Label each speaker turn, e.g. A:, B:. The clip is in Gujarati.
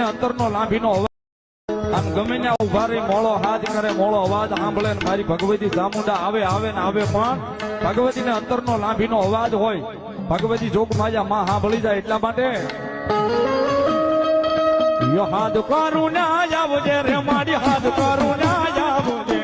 A: અંતરનો લાંભીનો અવાજ આમ ગમે ને ઉભા રહી મોળો હાથ કરે મોળો અવાજ સાંભળે ને મારી ભગવતી ચામુંડા આવે આવે ને આવે પણ ભગવતી ને અંતરનો લાંભીનો અવાજ હોય ભગવતી જોગ માજા માં સાંભળી જાય એટલા માટે યો હાથ કરું ના આવજે રે મારી હાથ કરું ના આવજે